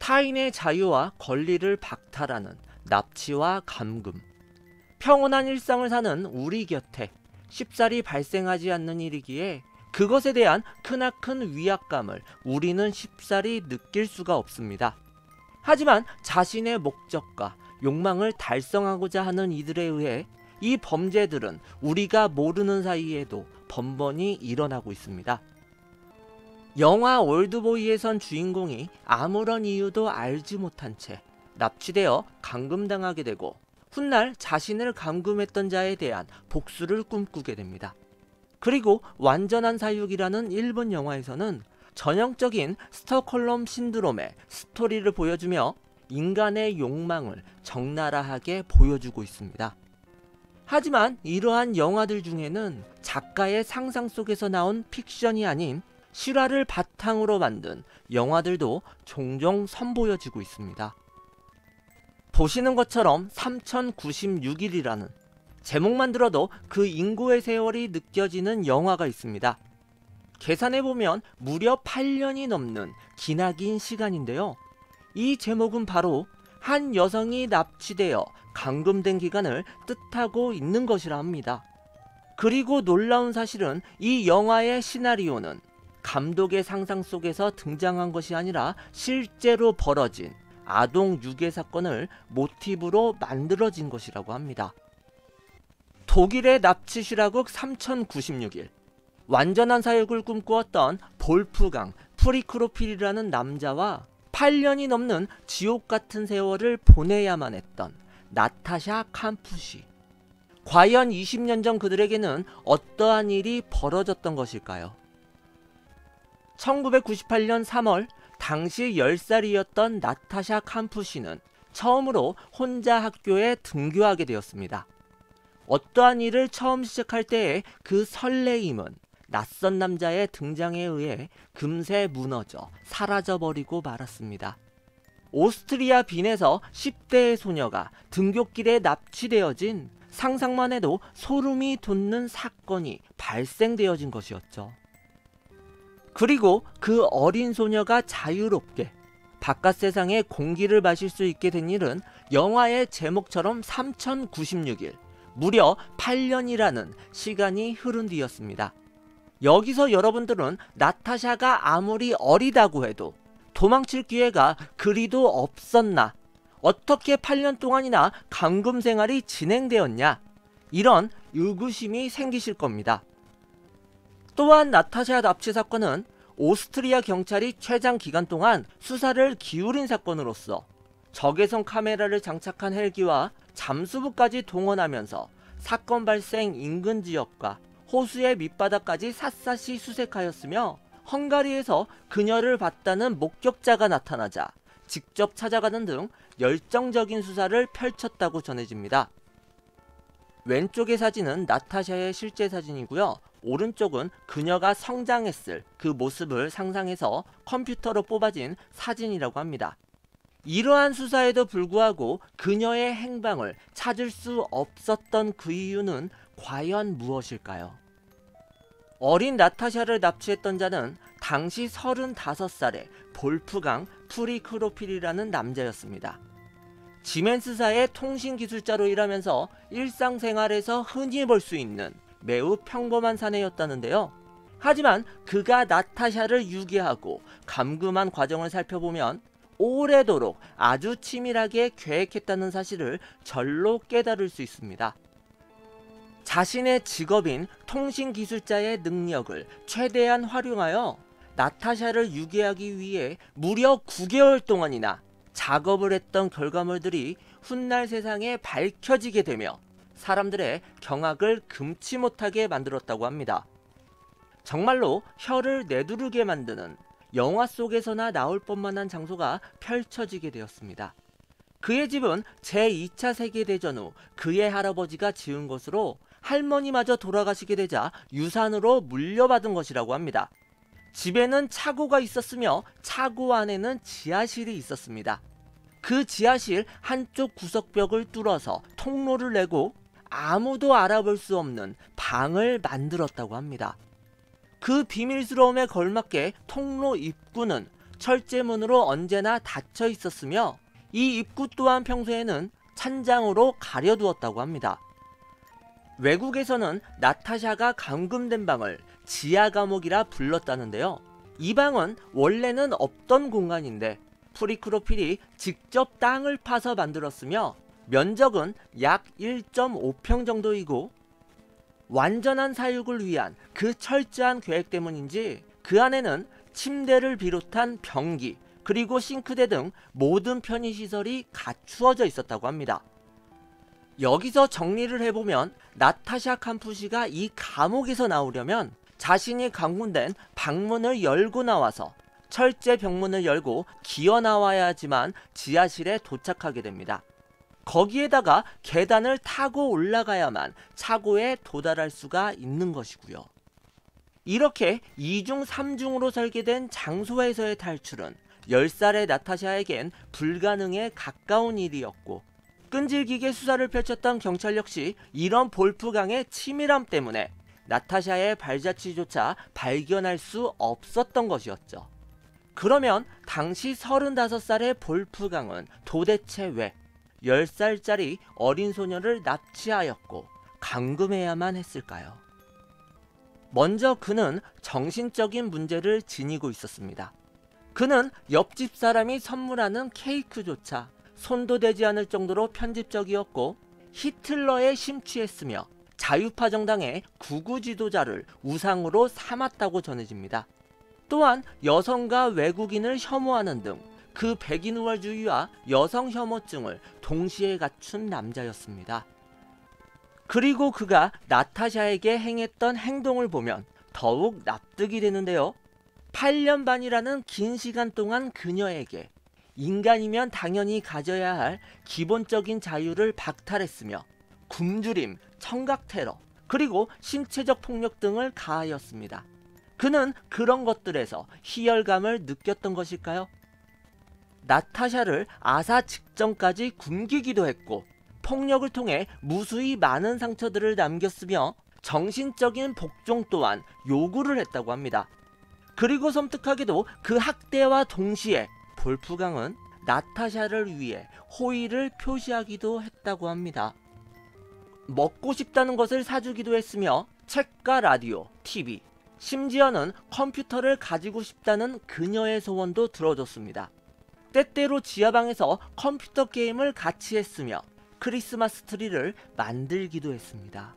타인의 자유와 권리를 박탈하는 납치와 감금. 평온한 일상을 사는 우리 곁에 쉽사리 발생하지 않는 일이기에 그것에 대한 크나큰 위압감을 우리는 쉽사리 느낄 수가 없습니다. 하지만 자신의 목적과 욕망을 달성하고자 하는 이들에 의해 이 범죄들은 우리가 모르는 사이에도 번번이 일어나고 있습니다. 영화 올드보이에선 주인공이 아무런 이유도 알지 못한 채 납치되어 감금당하게 되고 훗날 자신을 감금했던 자에 대한 복수를 꿈꾸게 됩니다. 그리고 완전한 사육이라는 일본 영화에서는 전형적인 스톡홀름 신드롬의 스토리를 보여주며 인간의 욕망을 적나라하게 보여주고 있습니다. 하지만 이러한 영화들 중에는 작가의 상상 속에서 나온 픽션이 아닌 실화를 바탕으로 만든 영화들도 종종 선보여지고 있습니다. 보시는 것처럼 3096일이라는 제목만 들어도 그 인고의 세월이 느껴지는 영화가 있습니다. 계산해보면 무려 8년이 넘는 기나긴 시간인데요. 이 제목은 바로 한 여성이 납치되어 감금된 기간을 뜻하고 있는 것이라 합니다. 그리고 놀라운 사실은 이 영화의 시나리오는 감독의 상상 속에서 등장한 것이 아니라 실제로 벌어진 아동 유괴 사건을 모티브로 만들어진 것이라고 합니다. 독일의 납치 실화극 3096일. 완전한 사육을 꿈꾸었던 볼프강 프리크로필이라는 남자와 8년이 넘는 지옥 같은 세월을 보내야만 했던 나타샤 캄푸시. 과연 20년 전 그들에게는 어떠한 일이 벌어졌던 것일까요? 1998년 3월 당시 10살이었던 나타샤 캄푸시는 처음으로 혼자 학교에 등교하게 되었습니다. 어떠한 일을 처음 시작할 때의 그 설레임은 낯선 남자의 등장에 의해 금세 무너져 사라져버리고 말았습니다. 오스트리아 빈에서 10대의 소녀가 등굣길에 납치되어진 상상만 해도 소름이 돋는 사건이 발생되어진 것이었죠. 그리고 그 어린 소녀가 자유롭게 바깥 세상의 공기를 마실 수 있게 된 일은 영화의 제목처럼 3096일, 무려 8년이라는 시간이 흐른 뒤였습니다. 여기서 여러분들은 나타샤가 아무리 어리다고 해도 도망칠 기회가 그리도 없었나? 어떻게 8년 동안이나 감금 생활이 진행되었냐? 이런 의구심이 생기실 겁니다. 또한 나타샤 납치 사건은 오스트리아 경찰이 최장 기간 동안 수사를 기울인 사건으로서 적외선 카메라를 장착한 헬기와 잠수부까지 동원하면서 사건 발생 인근 지역과 호수의 밑바닥까지 샅샅이 수색하였으며 헝가리에서 그녀를 봤다는 목격자가 나타나자 직접 찾아가는 등 열정적인 수사를 펼쳤다고 전해집니다. 왼쪽의 사진은 나타샤의 실제 사진이고요. 오른쪽은 그녀가 성장했을 그 모습을 상상해서 컴퓨터로 뽑아진 사진이라고 합니다. 이러한 수사에도 불구하고 그녀의 행방을 찾을 수 없었던 그 이유는 과연 무엇일까요? 어린 나타샤를 납치했던 자는 당시 35살의 볼프강 프리크로필이라는 남자였습니다. 지멘스사의 통신기술자로 일하면서 일상생활에서 흔히 볼 수 있는 매우 평범한 사내였다는데요. 하지만 그가 나타샤를 유괴하고 감금한 과정을 살펴보면 오래도록 아주 치밀하게 계획했다는 사실을 절로 깨달을 수 있습니다. 자신의 직업인 통신기술자의 능력을 최대한 활용하여 나타샤를 유괴하기 위해 무려 9개월 동안이나 작업을 했던 결과물들이 훗날 세상에 밝혀지게 되며 사람들의 경악을 금치 못하게 만들었다고 합니다. 정말로 혀를 내두르게 만드는 영화 속에서나 나올 법만한 장소가 펼쳐지게 되었습니다. 그의 집은 제2차 세계대전 후 그의 할아버지가 지은 것으로 할머니마저 돌아가시게 되자 유산으로 물려받은 것이라고 합니다. 집에는 차고가 있었으며 차고 안에는 지하실이 있었습니다. 그 지하실 한쪽 구석벽을 뚫어서 통로를 내고 아무도 알아볼 수 없는 방을 만들었다고 합니다. 그 비밀스러움에 걸맞게 통로 입구는 철제문으로 언제나 닫혀 있었으며 이 입구 또한 평소에는 찬장으로 가려두었다고 합니다. 외국에서는 나타샤가 감금된 방을 지하 감옥이라 불렀다는데요. 이 방은 원래는 없던 공간인데 프리크로필이 직접 땅을 파서 만들었으며 면적은 약 1.5평 정도이고 완전한 사육을 위한 그 철저한 계획 때문인지 그 안에는 침대를 비롯한 변기 그리고 싱크대 등 모든 편의시설이 갖추어져 있었다고 합니다. 여기서 정리를 해보면 나타샤 캄푸시가 이 감옥에서 나오려면 자신이 감금된 방문을 열고 나와서 철제 병문을 열고 기어 나와야지만 지하실에 도착하게 됩니다. 거기에다가 계단을 타고 올라가야만 차고에 도달할 수가 있는 것이고요. 이렇게 2중 3중으로 설계된 장소에서의 탈출은 10살의 나타샤에겐 불가능에 가까운 일이었고 끈질기게 수사를 펼쳤던 경찰 역시 이런 볼프강의 치밀함 때문에 나타샤의 발자취조차 발견할 수 없었던 것이었죠. 그러면 당시 35살의 볼프강은 도대체 왜 10살짜리 어린 소녀를 납치하였고 감금해야만 했을까요? 먼저 그는 정신적인 문제를 지니고 있었습니다. 그는 옆집 사람이 선물하는 케이크조차 손도 대지 않을 정도로 편집적이었고 히틀러에 심취했으며 자유파 정당의 구구 지도자를 우상으로 삼았다고 전해집니다. 또한 여성과 외국인을 혐오하는 등 그 백인 우월주의와 여성 혐오증을 동시에 갖춘 남자였습니다. 그리고 그가 나타샤에게 행했던 행동을 보면 더욱 납득이 되는데요. 8년 반이라는 긴 시간 동안 그녀에게 인간이면 당연히 가져야 할 기본적인 자유를 박탈했으며 굶주림, 청각 테러, 그리고 신체적 폭력 등을 가하였습니다. 그는 그런 것들에서 희열감을 느꼈던 것일까요? 나타샤를 아사 직전까지 굶기기도 했고 폭력을 통해 무수히 많은 상처들을 남겼으며 정신적인 복종 또한 요구를 했다고 합니다. 그리고 섬뜩하게도 그 학대와 동시에 볼프강은 나타샤를 위해 호의를 표시하기도 했다고 합니다. 먹고 싶다는 것을 사주기도 했으며 책과 라디오, TV, 심지어는 컴퓨터를 가지고 싶다는 그녀의 소원도 들어줬습니다. 때때로 지하방에서 컴퓨터 게임을 같이 했으며 크리스마스 트리를 만들기도 했습니다.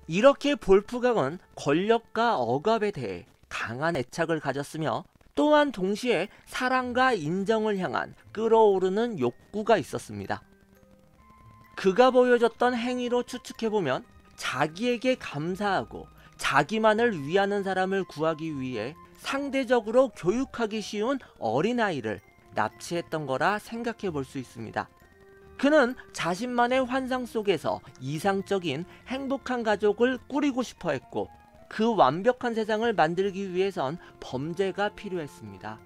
이렇게 볼프강은 권력과 억압에 대해 강한 애착을 가졌으며 또한 동시에 사랑과 인정을 향한 끓어오르는 욕구가 있었습니다. 그가 보여줬던 행위로 추측해보면 자기에게 감사하고 자기만을 위하는 사람을 구하기 위해 상대적으로 교육하기 쉬운 어린아이를 납치했던 거라 생각해 볼 수 있습니다. 그는 자신만의 환상 속에서 이상적인 행복한 가족을 꾸리고 싶어 했고 그 완벽한 세상을 만들기 위해선 범죄가 필요했습니다.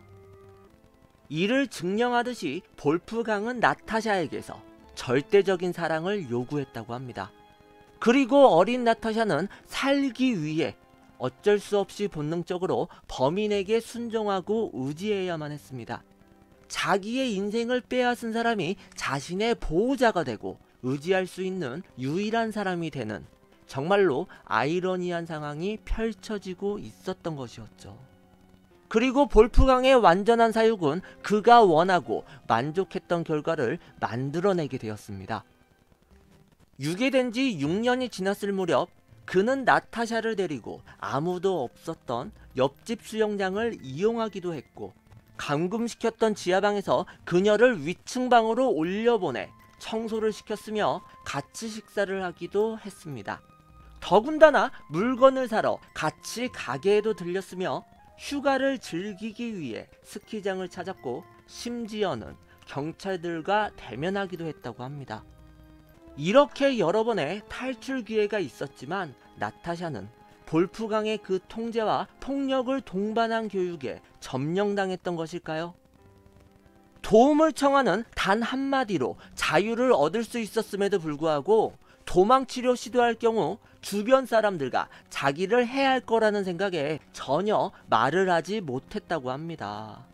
이를 증명하듯이 볼프강은 나타샤에게서 절대적인 사랑을 요구했다고 합니다. 그리고 어린 나타샤는 살기 위해 어쩔 수 없이 본능적으로 범인에게 순종하고 의지해야만 했습니다. 자기의 인생을 빼앗은 사람이 자신의 보호자가 되고 의지할 수 있는 유일한 사람이 되는 정말로 아이러니한 상황이 펼쳐지고 있었던 것이었죠. 그리고 볼프강의 완전한 사육은 그가 원하고 만족했던 결과를 만들어내게 되었습니다. 유괴된 지 6년이 지났을 무렵 그는 나타샤를 데리고 아무도 없었던 옆집 수영장을 이용하기도 했고 감금시켰던 지하방에서 그녀를 위층방으로 올려보내 청소를 시켰으며 같이 식사를 하기도 했습니다. 더군다나 물건을 사러 같이 가게에도 들렸으며 휴가를 즐기기 위해 스키장을 찾았고 심지어는 경찰들과 대면하기도 했다고 합니다. 이렇게 여러 번의 탈출 기회가 있었지만 나타샤는 볼프강의 그 통제와 폭력을 동반한 교육에 점령당했던 것일까요? 도움을 청하는 단 한마디로 자유를 얻을 수 있었음에도 불구하고 도망치려 시도할 경우 주변 사람들과 자기를 해할 거라는 생각에 전혀 말을 하지 못했다고 합니다.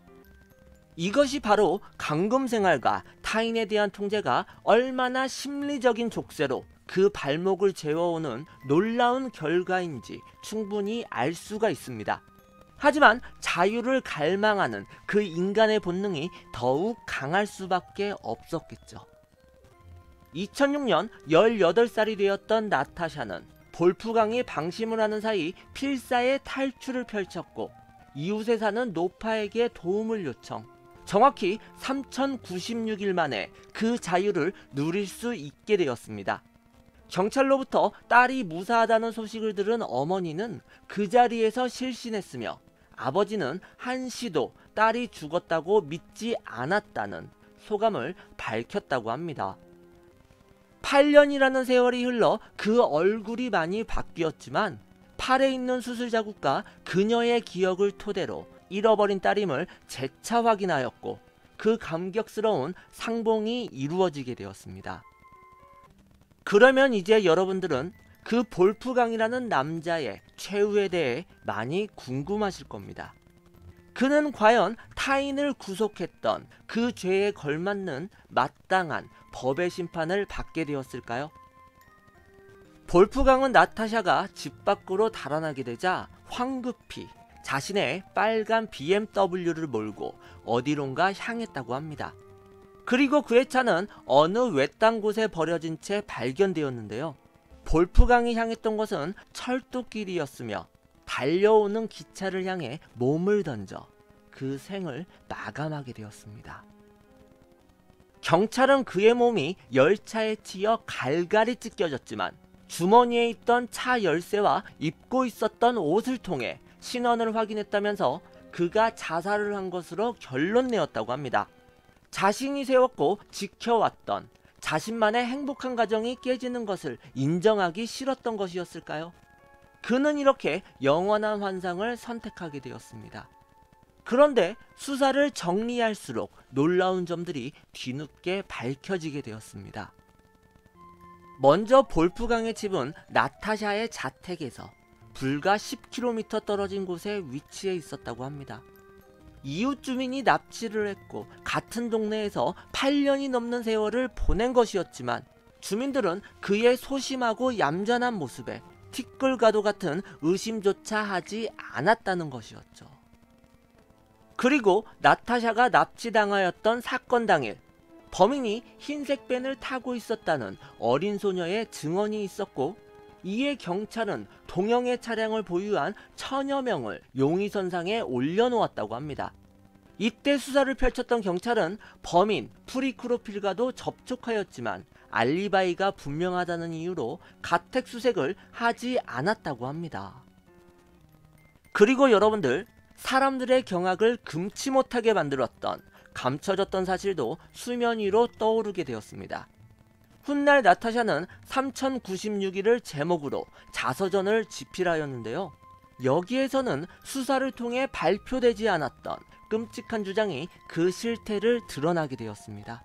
이것이 바로 감금 생활과 타인에 대한 통제가 얼마나 심리적인 족쇄로 그 발목을 재워오는 놀라운 결과인지 충분히 알 수가 있습니다. 하지만 자유를 갈망하는 그 인간의 본능이 더욱 강할 수밖에 없었겠죠. 2006년 18살이 되었던 나타샤는 볼프강이 방심을 하는 사이 필사의 탈출을 펼쳤고 이웃에 사는 노파에게 도움을 요청. 정확히 3096일 만에 그 자유를 누릴 수 있게 되었습니다. 경찰로부터 딸이 무사하다는 소식을 들은 어머니는 그 자리에서 실신했으며 아버지는 한시도 딸이 죽었다고 믿지 않았다는 소감을 밝혔다고 합니다. 8년이라는 세월이 흘러 그 얼굴이 많이 바뀌었지만 팔에 있는 수술 자국과 그녀의 기억을 토대로 잃어버린 딸임을 재차 확인하였고 그 감격스러운 상봉이 이루어지게 되었습니다. 그러면 이제 여러분들은 그 볼프강이라는 남자의 최후에 대해 많이 궁금하실 겁니다. 그는 과연 타인을 구속했던 그 죄에 걸맞는 마땅한 법의 심판을 받게 되었을까요? 볼프강은 나타샤가 집 밖으로 달아나게 되자 황급히 자신의 빨간 BMW를 몰고 어디론가 향했다고 합니다. 그리고 그의 차는 어느 외딴 곳에 버려진 채 발견되었는데요. 볼프강이 향했던 것은 철도길이었으며 달려오는 기차를 향해 몸을 던져 그 생을 마감하게 되었습니다. 경찰은 그의 몸이 열차에 치여 갈갈이 찢겨졌지만 주머니에 있던 차 열쇠와 입고 있었던 옷을 통해 신원을 확인했다면서 그가 자살을 한 것으로 결론 내었다고 합니다. 자신이 세웠고 지켜왔던 자신만의 행복한 가정이 깨지는 것을 인정하기 싫었던 것이었을까요? 그는 이렇게 영원한 환상을 선택하게 되었습니다. 그런데 수사를 정리할수록 놀라운 점들이 뒤늦게 밝혀지게 되었습니다. 먼저 볼프강의 집은 나타샤의 자택에서 불과 10km 떨어진 곳에 위치해 있었다고 합니다. 이웃 주민이 납치를 했고 같은 동네에서 8년이 넘는 세월을 보낸 것이었지만 주민들은 그의 소심하고 얌전한 모습에 티끌과도 같은 의심조차 하지 않았다는 것이었죠. 그리고 나타샤가 납치당하였던 사건 당일 범인이 흰색 밴을 타고 있었다는 어린 소녀의 증언이 있었고 이에 경찰은 동형의 차량을 보유한 1000여 명을 용의선상에 올려놓았다고 합니다. 이때 수사를 펼쳤던 경찰은 범인 프리크로필과도 접촉하였지만 알리바이가 분명하다는 이유로 가택수색을 하지 않았다고 합니다. 그리고 여러분들, 사람들의 경악을 금치 못하게 만들었던 감춰졌던 사실도 수면 위로 떠오르게 되었습니다. 훗날 나타샤는 3096일을 제목으로 자서전을 집필하였는데요. 여기에서는 수사를 통해 발표되지 않았던 끔찍한 주장이 그 실태를 드러나게 되었습니다.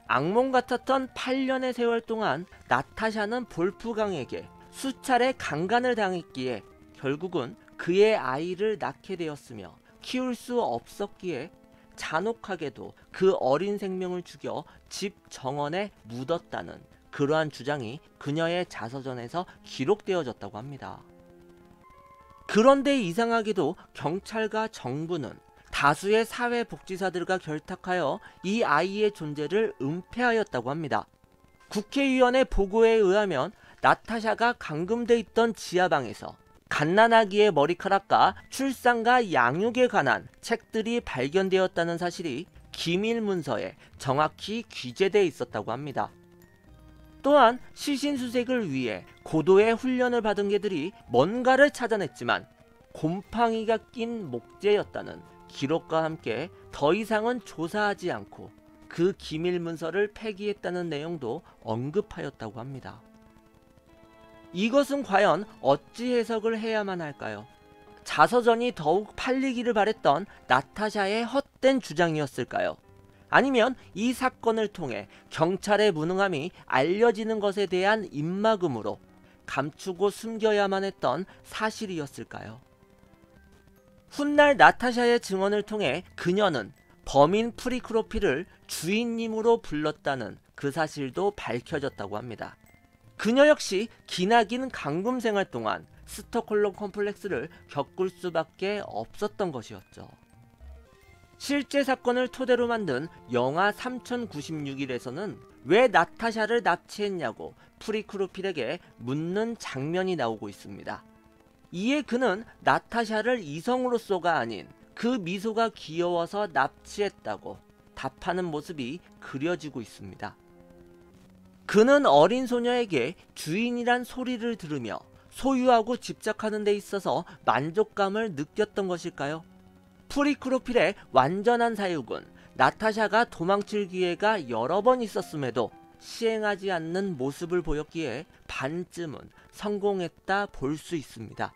악몽 같았던 8년의 세월 동안 나타샤는 볼프강에게 수차례 강간을 당했기에 결국은 그의 아이를 낳게 되었으며 키울 수 없었기에 잔혹하게도 그 어린 생명을 죽여 집 정원에 묻었다는 그러한 주장이 그녀의 자서전에서 기록되어졌다고 합니다. 그런데 이상하게도 경찰과 정부는 다수의 사회복지사들과 결탁하여 이 아이의 존재를 은폐하였다고 합니다. 국회의원의 보고에 의하면 나타샤가 감금돼 있던 지하방에서 갓난아기의 머리카락과 출산과 양육에 관한 책들이 발견되었다는 사실이 기밀 문서에 정확히 기재되어 있었다고 합니다. 또한 시신수색을 위해 고도의 훈련을 받은 개들이 뭔가를 찾아냈지만 곰팡이가 낀 목재였다는 기록과 함께 더 이상은 조사하지 않고 그 기밀 문서를 폐기했다는 내용도 언급하였다고 합니다. 이것은 과연 어찌 해석을 해야만 할까요? 자서전이 더욱 팔리기를 바랬던 나타샤의 헛된 주장이었을까요? 아니면 이 사건을 통해 경찰의 무능함이 알려지는 것에 대한 입막음으로 감추고 숨겨야만 했던 사실이었을까요? 훗날 나타샤의 증언을 통해 그녀는 범인 프리크로피를 주인님으로 불렀다는 그 사실도 밝혀졌다고 합니다. 그녀 역시 기나긴 감금 생활 동안 스톡홀름 컴플렉스를 겪을 수밖에 없었던 것이었죠. 실제 사건을 토대로 만든 영화 3096일에서는 왜 나타샤를 납치했냐고 프리크로필에게 묻는 장면이 나오고 있습니다. 이에 그는 나타샤를 이성으로서가 아닌 그 미소가 귀여워서 납치했다고 답하는 모습이 그려지고 있습니다. 그는 어린 소녀에게 주인이란 소리를 들으며 소유하고 집착하는 데 있어서 만족감을 느꼈던 것일까요? 프리크로필의 완전한 사육은 나타샤가 도망칠 기회가 여러 번 있었음에도 시행하지 않는 모습을 보였기에 반쯤은 성공했다 볼 수 있습니다.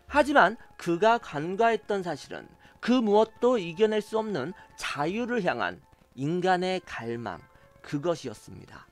하지만 그가 간과했던 사실은 그 무엇도 이겨낼 수 없는 자유를 향한 인간의 갈망, 그것이었습니다.